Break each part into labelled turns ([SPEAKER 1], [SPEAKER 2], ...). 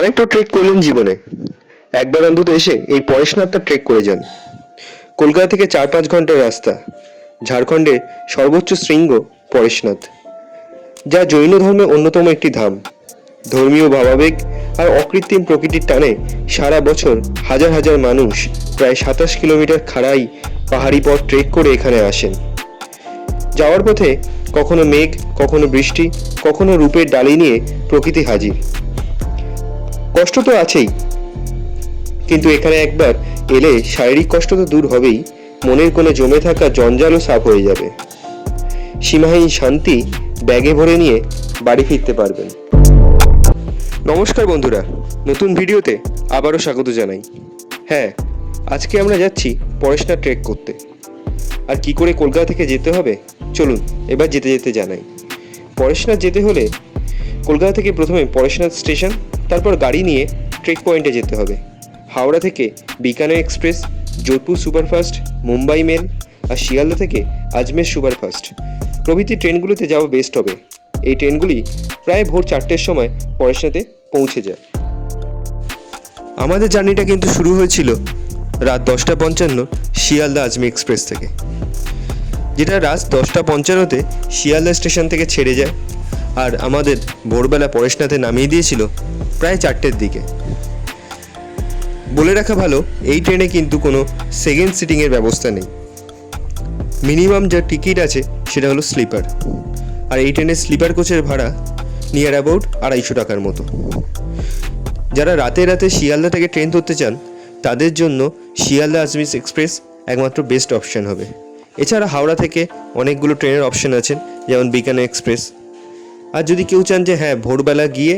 [SPEAKER 1] অনেক তো ট্রেক করলেন জীবনে, একবার অন্তত এসে এই পরেশনাথটা ট্রেক করে যান। কলকাতা থেকে 4-5 ঘন্টার রাস্তা, ঝাড়খণ্ডের সর্বোচ্চ শৃঙ্গ পরেশনাথ, যা জৈন ধর্মের অন্যতম একটি ধাম। ধর্মীয় ভাবাবেগ আর অকৃত্রিম প্রকৃতির টানে সারা বছর হাজার হাজার মানুষ প্রায় 27 কিলোমিটার খাড়াই পাহাড়ি পথ ট্রেক করে এখানে আসেন। যাওয়ার পথে কখনো মেঘ, কখনো বৃষ্টি, কখনো রূপের ডালি নিয়ে প্রকৃতি হাজির। কষ্ট তো আছেই, কিন্তু এখানে একবার এলে শারীরিক কষ্ট তো দূর হবেই, মনের কোণে জমে থাকা জঞ্জালও সাফ হয়ে যাবে। সীমাহীন শান্তি ব্যাগে ভরে নিয়ে বাড়ি ফিরতে পারবেন। নমস্কার বন্ধুরা, নতুন ভিডিওতে আবারও স্বাগত জানাই। হ্যাঁ, আজকে আমরা যাচ্ছি পরেশনাথ ট্রেক করতে। আর কি করে কলকাতা থেকে যেতে হবে চলুন এবার যেতে যেতে জানাই। পরেশনাথ যেতে হলে কলকাতা থেকে প্রথমে পরেশনাথ স্টেশন, তারপর গাড়ি নিয়ে ট্রেক পয়েন্টে যেতে হবে। হাওড়া থেকে Bikaner express, Jodhpur superfast, Mumbai mail আর শিয়ালদা থেকে আজমের সুপারফাস্ট প্রভৃতি ট্রেনগুলোতে যাওয়া বেস্ট হবে। এই ট্রেনগুলি প্রায় ভোর 4টের সময় পরেশনাথে পৌঁছে যায়। আমাদের জার্নিটা কিন্তু শুরু হয়েছিল রাত 10:55 শিয়ালদা আজমি এক্সপ্রেস থেকে, যেটা রাত 10:55-তে শিয়ালদা স্টেশন থেকে ছেড়ে যায় আর আমাদের ভোরবেলা পরেশনাথে নামিয়ে দিয়েছিল প্রায় 4টের দিকে। বলে রাখা ভালো, এই ট্রেনে কিন্তু কোনো সেকেন্ড সিটিংয়ের ব্যবস্থা নেই। মিনিমাম যা টিকিট আছে সেটা হলো স্লিপার, আর এই ট্রেনের স্লিপার কোচের ভাড়া নিয়ার অ্যাবাউট 250 টাকার মতো। যারা রাতে রাতে শিয়ালদা থেকে ট্রেন ধরতে চান তাদের জন্য শিয়ালদা আজমি এক্সপ্রেস একমাত্র বেস্ট অপশান হবে। এছাড়া হাওড়া থেকে অনেকগুলো ট্রেনের অপশান আছেন, যেমন বিকানের এক্সপ্রেস। আর যদি কেউ চান যে হ্যাঁ ভোরবেলা গিয়ে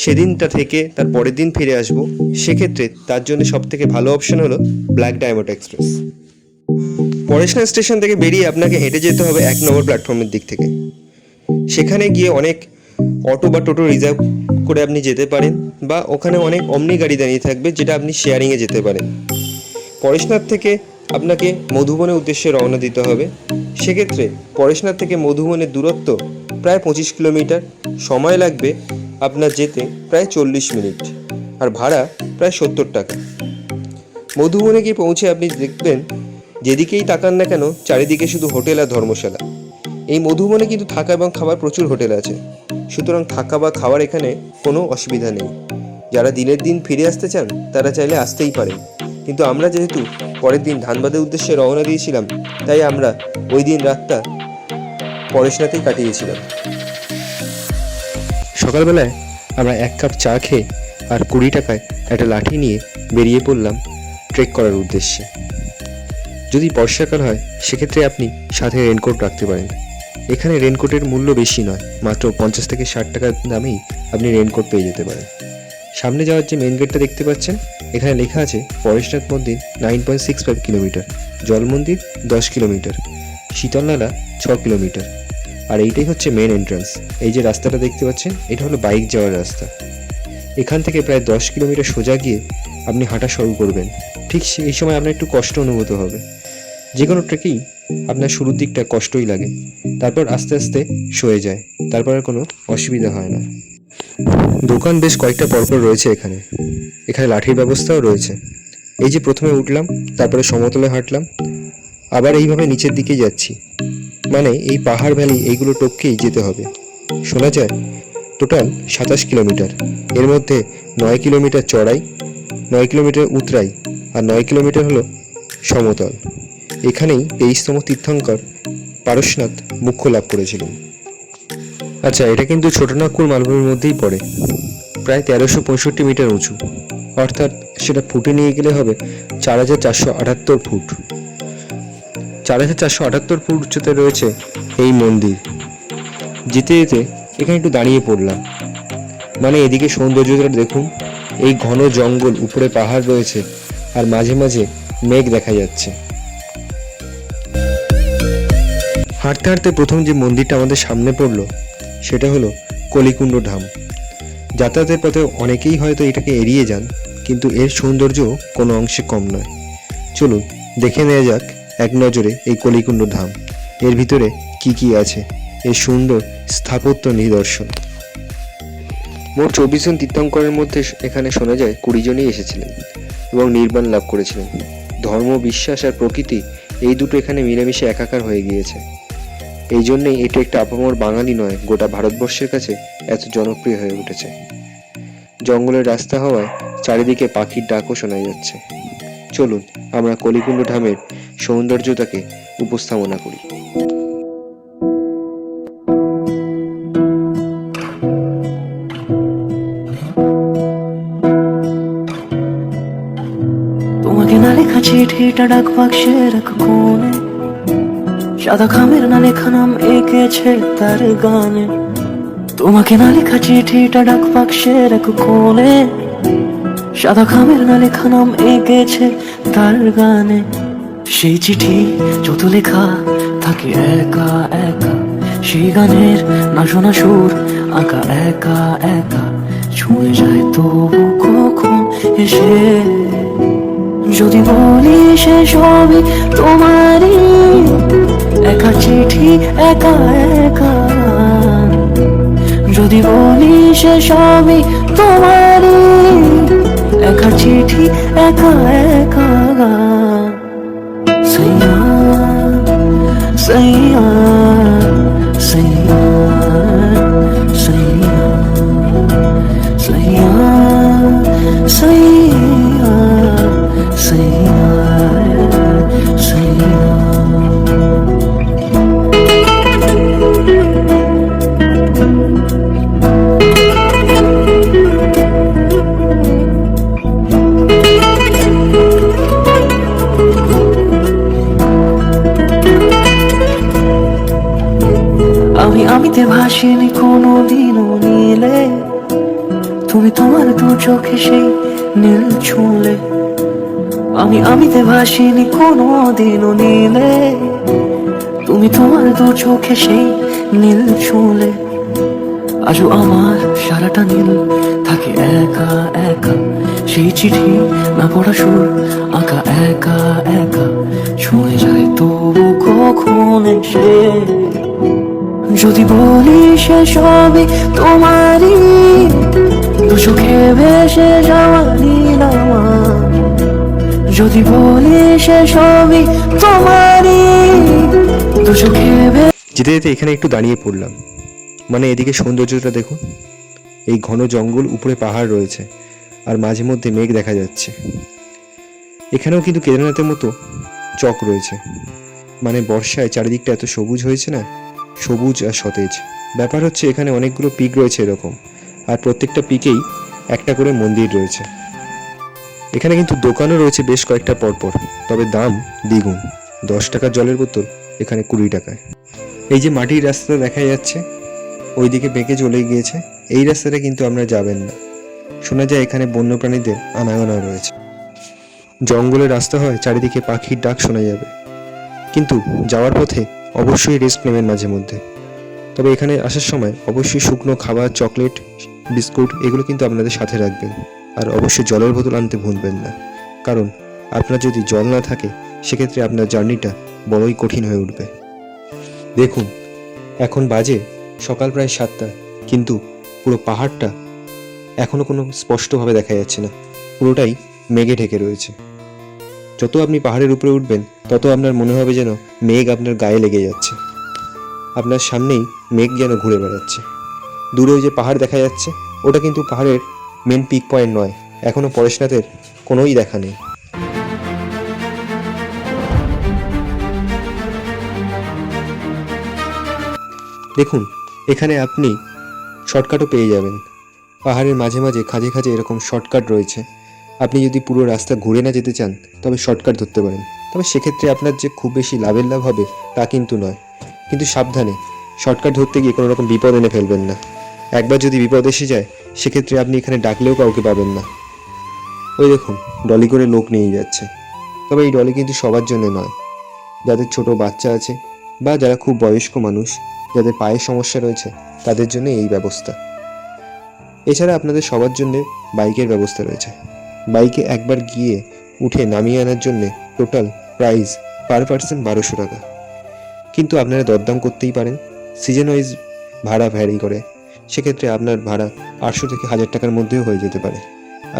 [SPEAKER 1] সেদিনটা থেকে তার পরের দিন ফিরে আসবো, সেক্ষেত্রে তার জন্য সবথেকে ভালো অপশন হলো Black Diamond Express. Parasnath station থেকে বেরিয়ে আপনাকে হেঁটে যেতে হবে 1 নম্বর প্ল্যাটফর্মের দিক থেকে। সেখানে গিয়ে অনেক অটো বা টোটো রিজার্ভ করে আপনি যেতে পারেন, বা ওখানে অনেক অমনি গাড়ি দাঁড়িয়ে থাকবে যেটা আপনি শেয়ারিংয়ে যেতে পারেন। পরেশনাথ থেকে আপনাকে মধুবনের উদ্দেশ্যে রওনা দিতে হবে। সেক্ষেত্রে পরেশনাথ থেকে মধুবনের দূরত্ব প্রায় 25 কিলোমিটার, সময় লাগবে আপনার যেতে প্রায় 40 মিনিট, আর ভাড়া প্রায় 70 টাকা। মধুবনে গিয়ে পৌঁছে আপনি দেখবেন যেদিকেই তাকান না কেন চারিদিকে শুধু হোটেল আর ধর্মশালা। এই মধুবনে কিন্তু থাকা এবং খাবার প্রচুর হোটেল আছে, সুতরাং থাকা বা খাওয়ার এখানে কোনো অসুবিধা নেই। যারা দিনের দিন ফিরে আসতে চান তারা চাইলে আসতেই পারেন, কিন্তু আমরা যেহেতু পরের দিন ধানবাদের উদ্দেশ্যে রওনা দিয়েছিলাম, তাই আমরা ওই দিন রাতটা পরেশনাথেই কাটিয়েছিলাম। সকালবেলায় আমরা 1 কাপ চা খেয়ে আর 20 টাকায় একটা লাঠি নিয়ে বেরিয়ে পড়লাম ট্রেক করার উদ্দেশ্যে। যদি বর্ষাকাল হয় সেক্ষেত্রে আপনি সাথে রেনকোট রাখতে পারেন। এখানে রেনকোটের মূল্য বেশি নয়, মাত্র 50 থেকে 60 টাকার দামেই আপনি রেনকোট পেয়ে যেতে পারেন। সামনে যাওয়ার যে মেন গেটটা দেখতে পাচ্ছেন, এখানে লেখা আছে পরেশনাথ মন্দির 9.65 কিলোমিটার, জল মন্দির 10 কিলোমিটার, শীতলনালা 6 কিলোমিটার। আর এইটাই হচ্ছে মেন এন্ট্রান্স। এই যে রাস্তাটা দেখতে পাচ্ছেন, এটা হলো বাইক যাওয়ার রাস্তা। এখান থেকে প্রায় 10 কিলোমিটার সোজা গিয়ে আপনি হাঁটা শুরু করবেন। ঠিক সেই সময় আপনার একটু কষ্ট অনুভূত হবে। যে কোনো ট্রেকেই আপনার শুরুর দিকটা কষ্টই লাগে, তারপর আস্তে আস্তে সয়ে যায়, তারপর আর কোনো অসুবিধা হয় না। দোকান বেশ কয়েকটা পরপর রয়েছে এখানে। এখানে লাঠির ব্যবস্থাও রয়েছে। এই যে প্রথমে উঠলাম, তারপরে সমতলে হাঁটলাম, আবার এইভাবে নিচের দিকেই যাচ্ছি। মানে এই পাহাড় ভ্যালি এইগুলো টপকেই যেতে হবে। শোনা যায় টোটাল 27 কিলোমিটার, এর মধ্যে 9 কিলোমিটার চড়াই, 9 কিলোমিটার উতরাই, আর 9 কিলোমিটার হলো সমতল। এখানেই 23তম তীর্থঙ্কর পারশনাথ মুখ্য লাভ করেছিলেন। আচ্ছা, এটা কিন্তু ছোটনাগপুর মালভূমির মধ্যেই পড়ে, প্রায় 1365 মিটার উঁচু, অর্থাৎ সেটা ফুটে নিয়ে গেলে হবে 4478 ফুট। 4478 ফুট উচ্চতায় রয়েছে এই মন্দির। যেতে যেতে এখানে একটু দাঁড়িয়ে পড়লাম, মানে এদিকে সৌন্দর্যটা দেখুন। এই ঘন জঙ্গল, উপরে পাহাড় রয়েছে, আর মাঝে মাঝে মেঘ দেখা যাচ্ছে। হাঁটতে হাঁটতে প্রথম যে মন্দিরটা আমাদের সামনে পড়লো সেটা হলো কলিকুণ্ড ধাম। যাতায়াতের পথে অনেকেই হয়তো এটাকে এড়িয়ে যান, কিন্তু এর সৌন্দর্য কোনো অংশে কম নয়। চলুন দেখে নেওয়া যাক এক নজরে এই কলিকুণ্ড ধাম, এর ভিতরে কি কি আছে, এর সুন্দর স্থাপত্য নিদর্শন। মোট 24 জন তীর্থঙ্করের মধ্যে এখানে শোনা যায় 20 জনই এসেছিলেন এবং নির্বাণ লাভ করেছিলেন। ধর্ম, বিশ্বাস আর প্রকৃতি এই দুটো এখানে মিলেমিশে একাকার হয়ে গিয়েছে। এই জন্যই এটি একটা আপামর বাঙালি নয়, গোটা ভারতবর্ষের কাছে এত জনপ্রিয় হয়ে উঠেছে। জঙ্গলের রাস্তা হওয়ায় চারিদিকে পাখির ডাকও শোনা যাচ্ছে। চলুন আমরা কলিকুণ্ড ধামের সৌন্দর্যতাকে উপস্থাপনা করি।
[SPEAKER 2] তোমাকে না লেখা চিঠিটা ডাক বাক্সের এক কোণে, সাদা খামের না লেখা নাম এঁকেছে তার গানে। তোমাকে না লেখা চিঠিটা ডাক বাক্সের এক কোণে, সাদা খামের না লেখা নাম এঁকেছে তার গানে। সেই চিঠি যত লেখা থাকে একা একা, সেই গানের না শোনা সুর আঁকা একা একা, ছুঁয়ে যায় তবু কখন এসে। যদি বলি সে সবই তোমারই, একা চিঠি একা একা। যদি বলি সে সবই তোমারই, একা চিঠি একা একা। সৈয়া সৈয়া সৈয়া সৈয়া সৈয়া সৈয়া সৈয়া সৈয়া। আমিতে ভাসিনি কোনোদিনও নীলে, তুমি তোমার দু চোখে সেই নীল ছুঁলে। আমিতে ভাসিনি কোনোদিনও নীলে, তুমি তোমার দু চোখে সেই নীল ছুঁলে। আজও আমার সারাটা নীল থাকে একা একা, সেই চিঠি না পড়া সুর আঁকা একা একা, ছুঁয়ে যায় তবু কখন এসে। যদি বলি সে সবই তোমারই, দু চোখে ভেসে যাওয়া নীল আমার। যদি বলি সে সবই তোমারই, দু চোখে
[SPEAKER 1] যেতে যেতে এখানে একটু দাঁড়িয়ে পড়লাম। মানে এদিকে সৌন্দর্যটা দেখুন, এই ঘন জঙ্গল, উপরে পাহাড় রয়েছে আর মাঝে মধ্যে মেঘ দেখা যাচ্ছে। এখানেও কিন্তু কেদারনাথের মতো চক রয়েছে। মানে বর্ষায় চারিদিকটা এত সবুজ হয়েছে না, সবুজ আর সতেজ। ব্যাপার হচ্ছে এখানে অনেকগুলো পিক রয়েছে এরকম, আর প্রত্যেকটা পিকেই একটা করে মন্দির রয়েছে। এখানে কিন্তু দোকানও রয়েছে বেশ কয়েকটা পরপর, তবে দাম দ্বিগুণ। 10 টাকার জলের বোতল এখানে 20 টাকায়। এই যে মাটির রাস্তা দেখা যাচ্ছে, ওইদিকে বেঁকে চলে গিয়েছে, এই রাস্তাটা কিন্তু আপনারা যাবেন না। শোনা যায় এখানে বন্যপ্রাণীদের আনাগোনা রয়েছে। জঙ্গলের রাস্তা হয়, চারিদিকে পাখির ডাক শোনা যাবে, কিন্তু যাওয়ার পথে অবশ্যই রেস্ট নেবেন মাঝে মধ্যে। তবে এখানে আসার সময় অবশ্যই শুকনো খাবার, চকলেট, বিস্কুট এগুলো কিন্তু আপনাদের সাথে রাখবেন। আর অবশ্যই জলের বোতল আনতে ভুলবেন না, কারণ আপনার যদি জল না থাকে সেক্ষেত্রে আপনার জার্নিটা বড়ই কঠিন হয়ে উঠবে। দেখুন এখন বাজে সকাল প্রায় 7টা, কিন্তু পুরো পাহাড়টা এখনও কোনো স্পষ্টভাবে দেখা যাচ্ছে না, পুরোটাই মেঘে ঢেকে রয়েছে। যত আপনি পাহাড়ের উপরে উঠবেন তত আপনার মনে হবে যেন মেঘ আপনার গায়ে লেগে যাচ্ছে, আপনার সামনেই মেঘ যেন ঘুরে বেড়াচ্ছে। দূরে ওই যে পাহাড় দেখা যাচ্ছে, ওটা কিন্তু পাহাড়ের মেন পিক পয়েন্ট নয়, এখনও পরেশনাথের কোনোই দেখা নেই। দেখুন এখানে আপনি শর্টকাটও পেয়ে যাবেন। পাহাড়ের মাঝে মাঝে খাঁজে খাঁজে এরকম শর্টকাট রয়েছে। আপনি যদি পুরো রাস্তা ঘুরে না যেতে চান তবে শর্টকাট ধরতে পারেন, তবে সেক্ষেত্রে আপনার যে খুব বেশি লাভের লাভ হবে তা কিন্তু নয়। কিন্তু সাবধানে, শর্টকাট ধরতে গিয়ে কোনো রকম বিপদ এনে ফেলবেন না। একবার যদি বিপদ এসে যায় সেক্ষেত্রে আপনি এখানে ডাকলেও কাউকে পাবেন না। ওই দেখুন ডলি করে লোক নিয়ে যাচ্ছে, তবে এই ডলি কিন্তু সবার জন্য নয়। যাদের ছোট বাচ্চা আছে বা যারা খুব বয়স্ক মানুষ, যাদের পায়ের সমস্যা রয়েছে, তাদের জন্য এই ব্যবস্থা। এছাড়া আপনাদের সবার জন্য বাইকের ব্যবস্থা রয়েছে। বাইকে একবার গিয়ে উঠে নামিয়ে আনার জন্য টোটাল প্রাইস পার পার্সন 1200 টাকা। কিন্তু আপনারা দরদাম করতেই পারেন, সিজন ওয়াইজ ভাড়া ভ্যারি করে। সেক্ষেত্রে আপনার ভাড়া 800 থেকে 1000 টাকার মধ্যেও হয়ে যেতে পারে।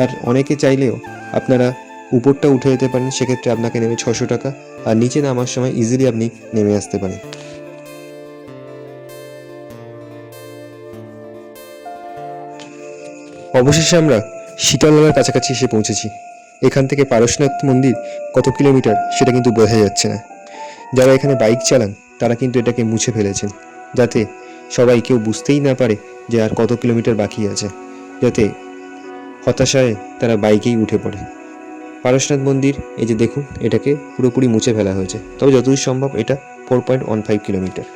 [SPEAKER 1] আর অনেকে চাইলেও আপনারা উপরটা উঠে যেতে পারেন, সেক্ষেত্রে আপনাকে নেবে 600 টাকা, আর নিচে নামার সময় ইজিলি আপনি নেমে আসতে পারেন। অবশেষে আমরা শীতলনালার কাছাকাছি এসে পৌঁছেছি। এখান থেকে পারশনাথ মন্দির কত কিলোমিটার সেটা কিন্তু বোঝা যাচ্ছে না। যারা এখানে বাইক চালান তারা কিন্তু এটাকে মুছে ফেলেছেন, যাতে সবাই কেউ বুঝতেই না পারে যে আর কত কিলোমিটার বাকি আছে, যাতে হতাশায় তারা বাইকেই উঠে পড়ে। পারশনাথ মন্দির এই যে দেখুন, এটাকে পুরোপুরি মুছে ফেলা হয়েছে, তবে যতদূর সম্ভব এটা 4.15 কিলোমিটার।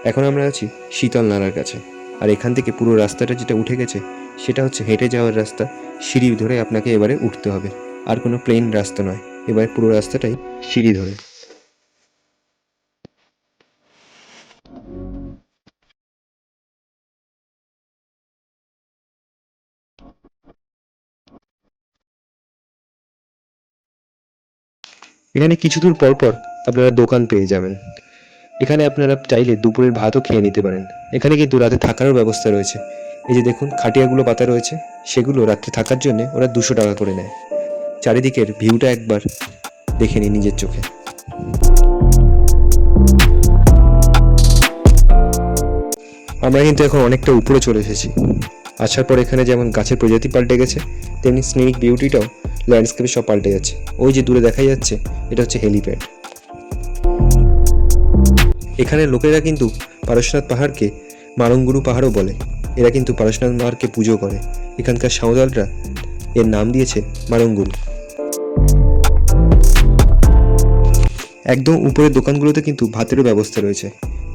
[SPEAKER 1] এখন আমরা আছি শীতল নালার কাছে, আর এখান থেকে পুরো রাস্তাটা যেটা উঠে গেছে সেটা হচ্ছে হেঁটে যাওয়ার রাস্তা। সিঁড়ি ধরে আপনাকে এবারে উঠতে হবে, আর কোনো প্লেন রাস্তা নয়, এবারে পুরো রাস্তাটাই সিঁড়ি ধরে। এখানে কিছু দূর পর পর আপনারা দোকান পেয়ে যাবেন। এখানে আপনারা চাইলে দুপুরের ভাতও খেয়ে নিতে পারেন। এখানে কিন্তু রাতে থাকারও ব্যবস্থা রয়েছে। এই যে দেখুন, খাটিয়াগুলো পাতা রয়েছে, সেগুলো রাত্রে থাকার জন্য ওরা 200 টাকা করে নেয়। চারিদিকের ভিউটা একবার দেখে নিন নিজের চোখে। আমরা কিন্তু এখন অনেকটা উপরে চলে এসেছি। আসার পর এখানে যেমন গাছের প্রজাতি পাল্টে গেছে, তেমনি স্নেক বিউটিটাও, ল্যান্ডস্কেপে সব পাল্টে যাচ্ছে। ওই যে দূরে দেখা যাচ্ছে, এটা হচ্ছে হেলিপ্যাড। এখানে লোকেরা কিন্তু পারশনাথ পাহাড়কে মারংগুরু পাহাড়ও বলে। এরা কিন্তু পারশনাথ পাহাড়কে পুজো করে। এখানকার সাঁওতালরা এর নাম দিয়েছে মারংগুরু। একদম উপরের দোকানগুলোতে কিন্তু ভাতেরও ব্যবস্থা রয়েছে।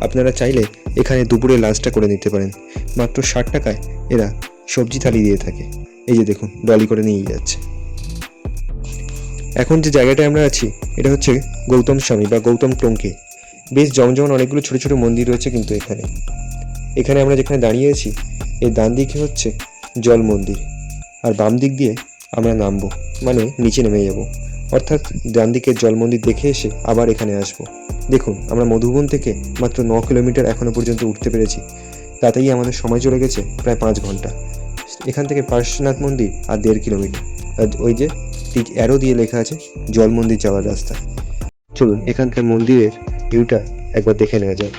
[SPEAKER 1] আপনারা চাইলে এখানে দুপুরে লাঞ্চটা করে নিতে পারেন। মাত্র 60 টাকায় এরা সবজি থালি দিয়ে থাকে। এই যে দেখুন, ডলি করে নিয়ে যাচ্ছে। এখন যে জায়গাটায় আমরা আছি এটা হচ্ছে গৌতম স্বামী বা গৌতম টঙ্কে। বেশ জমজমান অনেকগুলো ছোট ছোট মন্দির রয়েছে কিন্তু এখানে আমরা যেখানে দাঁড়িয়ে আছি, এর ডান দিকে হচ্ছে জল মন্দির, আর বাম দিক দিয়ে আমরা নামবো, মানে নিচে নেমে যাব। অর্থাৎ ডান দিকের জল মন্দির দেখে এসে আবার এখানে আসবো। দেখুন, আমরা মধুবন থেকে মাত্র 9 কিলোমিটার এখনো পর্যন্ত উঠতে পেরেছি। তাতেই আমাদের সময় চলে গেছে প্রায় 5 ঘন্টা। এখান থেকে পার্শ্বনাথ মন্দির আর 1.5 কিলোমিটার। আর ওই যে ঠিক অ্যারো দিয়ে লেখা আছে জল মন্দির যাওয়ার রাস্তা। চলুন এখানকার মন্দিরের ভিউটা একবার দেখে নেওয়া যাক।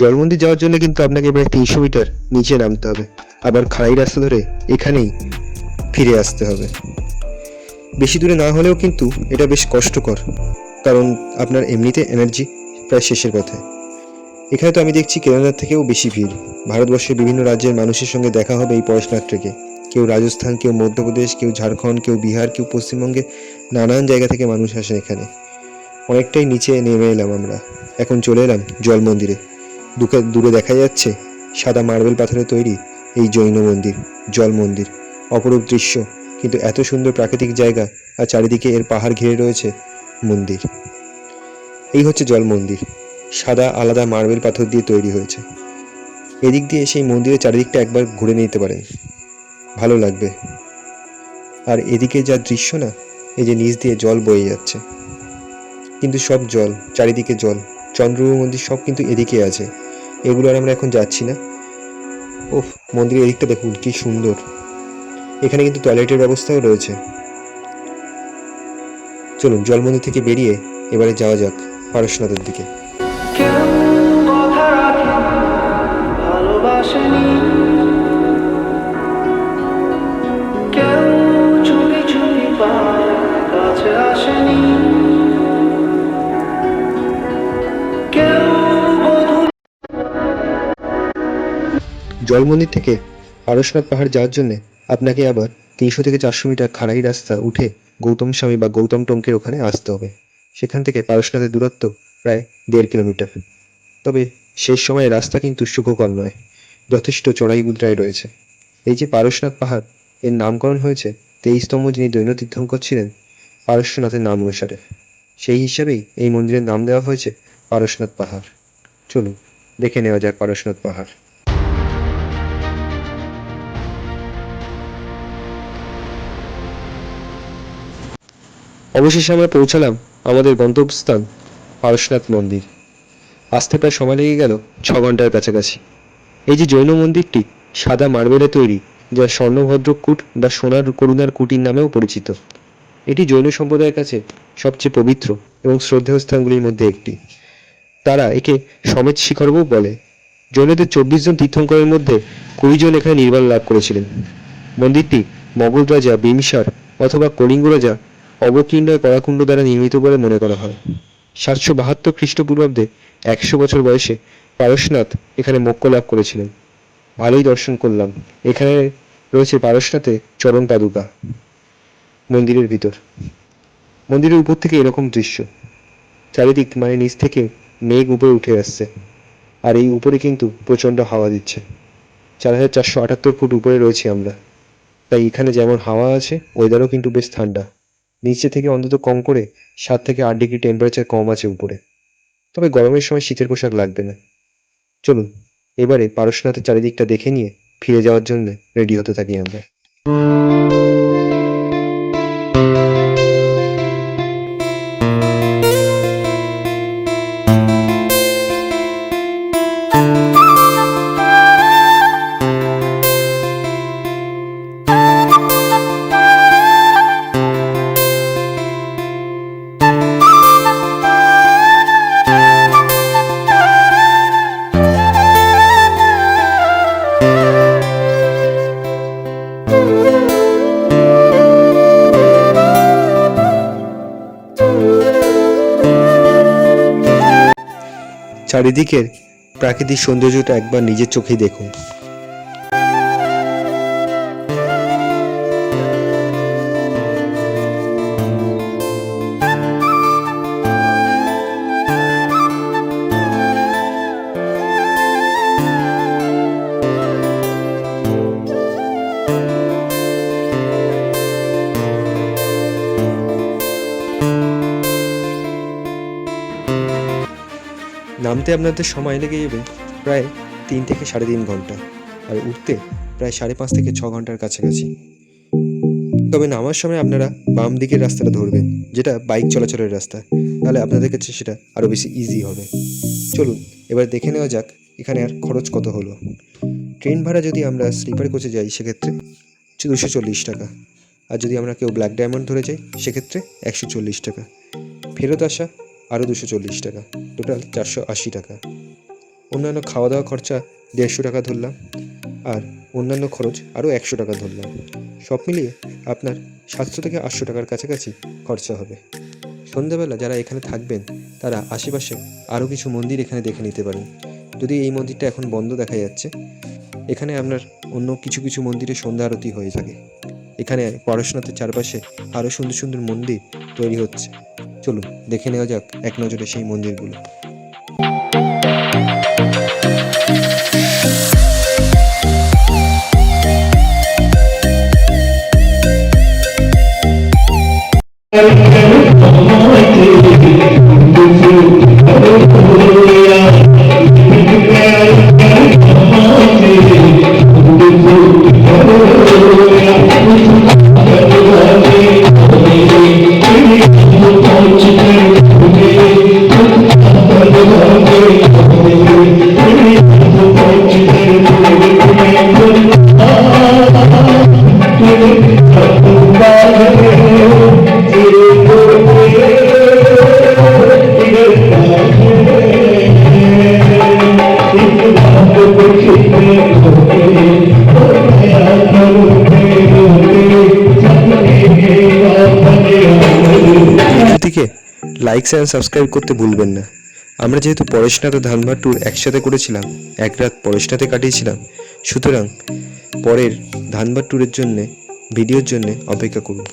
[SPEAKER 1] জলমন্দির যাওয়ার জন্য কিন্তু আপনাকে প্রায় 300 মিটার নিচে নামতে হবে, আবার খাড়াই রাস্তা ধরে এখানেই ফিরে আসতে হবে। বেশি দূরে না হলেও কিন্তু এটা বেশ কষ্টকর, কারণ আপনার এমনিতে এনার্জি প্রায় শেষের পথে। এখানে তো আমি দেখছি কেদারনাথ থেকেও বেশি ভিড়। ভারতবর্ষের বিভিন্ন রাজ্যের মানুষের সঙ্গে দেখা হবে এই পরেশনাথ ট্রেকে। কেউ রাজস্থান, কেউ মধ্যপ্রদেশ, কেউ ঝাড়খণ্ড, কেউ বিহার, কেউ পশ্চিমবঙ্গে, নানান জায়গা থেকে মানুষ আসেন এখানে। অনেকটাই নিচে নেমে এলাম আমরা, এখন চলে এলাম জল মন্দিরে। দূরে দেখা যাচ্ছে সাদা মার্বেল পাথরে তৈরি এই জৈন মন্দির, জল মন্দির। অপরূপ দৃশ্য, কিন্তু এত সুন্দর প্রাকৃতিক জায়গা, আর চারিদিকে এর পাহাড় ঘিরে রয়েছে মন্দির। এই হচ্ছে জল মন্দির, সাদা আলাদা মার্বেল পাথর দিয়ে তৈরি হয়েছে। এদিক দিয়ে সেই মন্দিরের চারিদিকটা একবার ঘুরে নিতে পারেন, ভালো লাগবে। আর এদিকে যা দৃশ্য না, এই যে নিচ দিয়ে জল বয়ে যাচ্ছে, কিন্তু সব জল, চারিদিকে জল। চন্দ্রপ্রভু মন্দির সব কিন্তু এদিকে আছে, এগুলো আর আমরা এখন যাচ্ছি না। ওহ, মন্দিরের এদিকটা দেখুন কি সুন্দর। এখানে কিন্তু টয়লেটের ব্যবস্থাও রয়েছে। চলুন জল মন্দির থেকে বেরিয়ে এবারে যাওয়া যাক পারশনাথের দিকে।
[SPEAKER 2] কেউ কথা রাখে
[SPEAKER 1] জল মন্দির থেকে পারশনাথ পাহাড় যাওয়ার জন্য আপনাকে আবার 300 থেকে 400 মিটার খাড়াই রাস্তা উঠে গৌতম স্বামী বা গৌতম টঙ্কের ওখানে আসতে হবে। সেখান থেকে পারশনাথের দূরত্ব প্রায় 1.5 কিলোমিটার। তবে শেষ সময়ে রাস্তা কিন্তু সুখকর নয়, যথেষ্ট চড়াই উৎরাই রয়েছে। এই যে পারশনাথ পাহাড়, এর নামকরণ হয়েছে 23তম যিনি দৈন তীর্থঙ্কর ছিলেন পারশ্বনাথের নাম অনুসারে। সেই হিসাবেই এই মন্দিরের নাম দেওয়া হয়েছে পারশনাথ পাহাড়। চলুন দেখে নেওয়া যাক পারশনাথ পাহাড়। অবশেষে আমরা পৌঁছালাম আমাদের গন্তব্যস্থান পারশনাথ মন্দির। আসতে প্রায় সময় লেগে গেল 6 ঘন্টার কাছাকাছি। এই যে জৈন মন্দিরটি সাদা মার্বেলে তৈরি, যা স্বর্ণভদ্র কূট বা সোনার করুণার কুটির নামেও পরিচিত। এটি জৈন সম্প্রদায়ের কাছে সবচেয়ে পবিত্র এবং শ্রদ্ধেয় স্থানগুলির মধ্যে একটি। তারা একে সমেত শিখরও বলে। জৈনদের 24 জন তীর্থঙ্করের মধ্যে 20 জন এখানে নির্বাণ লাভ করেছিলেন। মন্দিরটি মোগল রাজা বিম্বিসার অথবা কলিঙ্গ রাজা অবকীর্ণয় করাকুণ্ড দ্বারা নির্মিত বলে মনে করা হয়। 772 খ্রিস্টপূর্বাব্দে 100 বছর বয়সে পারশনাথ এখানে মোক্ষ লাভ করেছিলেন। ভালোই দর্শন করলাম। এখানে রয়েছে পারশনাথের চরণ পাদুকা মন্দিরের ভিতর। মন্দিরের উপর থেকে এরকম দৃশ্য, চারিদিক মানে নিচ থেকে মেঘ উপরে উঠে আসছে, আর এই উপরে কিন্তু প্রচণ্ড হাওয়া দিচ্ছে। 4478 ফুট উপরে রয়েছি আমরা, তাই এখানে যেমন হাওয়া আছে, ওয়েদারও কিন্তু বেশ ঠান্ডা। নিচে থেকে অন্তত কম করে 7 থেকে 8 ডিগ্রি টেম্পারেচার কম আছে উপরে। তবে গরমের সময় শীতের পোশাক লাগবে না। চলুন এবারে পারশনাথের চারিদিকটা দেখে নিয়ে ফিরে যাওয়ার জন্য রেডি হতে থাকি আমরা। চারিদিকের প্রাকৃতিক সৌন্দর্যটা একবার নিজের চোখেই দেখুন। নামতে আপনাদের সময় লেগে যাবে প্রায় 3 থেকে 3.5 ঘন্টা, আর উঠতে প্রায় 5.5 থেকে 6 ঘন্টার কাছাকাছি। তবে নামার সময় আপনারা বাম দিকের রাস্তাটা ধরবেন, যেটা বাইক চলাচলের রাস্তা, তাহলে আপনাদের কাছে সেটা আরও বেশি ইজি হবে। চলুন এবার দেখে নেওয়া যাক এখানে আর খরচ কত হলো। ট্রেন ভাড়া যদি আমরা স্লিপার কোচে যাই সেক্ষেত্রে 240 টাকা, আর যদি আমরা কেউ ব্ল্যাক ডায়মন্ড ধরে যাই সেক্ষেত্রে 140 টাকা। ফেরত আসা আরও 240 টাকা, টোটাল 480 টাকা। অন্যান্য খাওয়া দাওয়া খরচা 150 টাকা ধরলাম, আর অন্যান্য খরচ আরও 100 টাকা ধরলাম। সব মিলিয়ে আপনার 700 থেকে 800 টাকার কাছাকাছি খরচা হবে। সন্ধ্যাবেলা যারা এখানে থাকবেন তারা আশেপাশে আরও কিছু মন্দির এখানে দেখে নিতে পারেন। যদি এই মন্দিরটা এখন বন্ধ দেখা যাচ্ছে, এখানে আপনার অন্য কিছু কিছু মন্দিরে সন্ধ্যা আরতি হয়ে থাকে। এখানে পারশনাথের চারপাশে আরও সুন্দর সুন্দর মন্দির তৈরি হচ্ছে। চলুন দেখে নেওয়া যাক এক নজরে সেই মন্দিরগুলো। লাইক অ্যান্ড সাবস্ক্রাইব করতে ভুলবেন না। আমরা যেহেতু পরেশনাথ ও ধানবাদ ট্যুর একসাথে করেছিলাম, এক রাত পরেশনাথে কাটিয়েছিলাম, সুতরাং পরের ধানবাদ ট্যুরের জন্যে ভিডিওর জন্যে অপেক্ষা করুন।